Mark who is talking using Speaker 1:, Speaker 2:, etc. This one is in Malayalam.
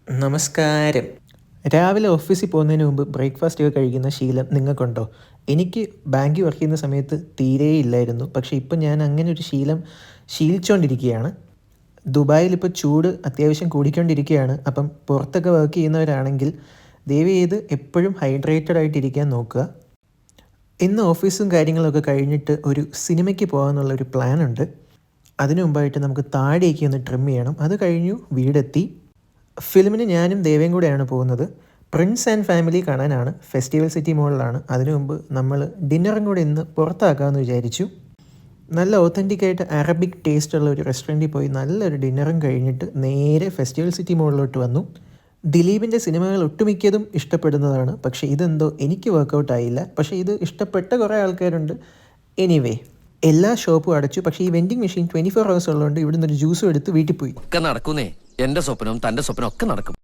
Speaker 1: നമസ്കാരം. രാവിലെ ഓഫീസിൽ പോകുന്നതിന് മുമ്പ് ബ്രേക്ക്ഫാസ്റ്റ് ഒക്കെ കഴിക്കുന്ന ശീലം നിങ്ങൾക്കുണ്ടോ? എനിക്ക് ബാങ്കിൽ വർക്ക് ചെയ്യുന്ന സമയത്ത് തീരെ ഇല്ലായിരുന്നു. പക്ഷേ ഇപ്പം ഞാൻ അങ്ങനെ ഒരു ശീലം ശീലിച്ചുകൊണ്ടിരിക്കുകയാണ്. ദുബായിൽ ഇപ്പോൾ ചൂട് അത്യാവശ്യം കൂടിക്കൊണ്ടിരിക്കുകയാണ്. അപ്പം പുറത്തൊക്കെ വർക്ക് ചെയ്യുന്നവരാണെങ്കിൽ ദയവ് ചെയ്ത് എപ്പോഴും ഹൈഡ്രേറ്റഡ് ആയിട്ടിരിക്കാൻ നോക്കുക. ഇന്ന് ഓഫീസും കാര്യങ്ങളൊക്കെ കഴിഞ്ഞിട്ട് ഒരു സിനിമയ്ക്ക് പോകാമെന്നുള്ളൊരു പ്ലാനുണ്ട്. അതിനു മുമ്പായിട്ട് നമുക്ക് താടിയൊക്കെ ഒന്ന് ട്രിം ചെയ്യണം. അത് കഴിഞ്ഞു വീടെത്തി. ഫിലിമിന് ഞാനും ദേവയും കൂടെയാണ് പോകുന്നത്. പ്രിൻസ് ആൻഡ് ഫാമിലി കാണാനാണ്. ഫെസ്റ്റിവൽ സിറ്റി മോളിലാണ്. അതിനു മുമ്പ് നമ്മൾ ഡിന്നറും കൂടെ ഇന്ന് പുറത്താക്കാമെന്ന് വിചാരിച്ചു. നല്ല ഓത്തൻറ്റിക്കായിട്ട് അറബിക് ടേസ്റ്റുള്ള ഒരു റെസ്റ്റോറൻറ്റിൽ പോയി നല്ലൊരു ഡിന്നറും കഴിഞ്ഞിട്ട് നേരെ ഫെസ്റ്റിവൽ സിറ്റി മോളിലോട്ട് വന്നു. ദിലീപിൻ്റെ സിനിമകൾ ഒട്ടുമിക്കതും ഇഷ്ടപ്പെടുന്നതാണ്. പക്ഷേ ഇതെന്തോ എനിക്ക് വർക്കൗട്ട് ആയില്ല. പക്ഷേ ഇത് ഇഷ്ടപ്പെട്ട കുറേ ആൾക്കാരുണ്ട്. എനിവേ, എല്ലാ ഷോപ്പും അടച്ചു. പക്ഷേ ഈ വെൻഡിങ് മെഷീൻ 24 hours ഉള്ളതുകൊണ്ട് ഇവിടുന്ന് ഒരു ജ്യൂസും എടുത്ത് വീട്ടിൽ പോയി.
Speaker 2: ഒക്കെ നടക്കുന്നേ. എന്റെ സ്വപ്നവും തന്റെ സ്വപ്നം ഒക്കെ നടക്കും.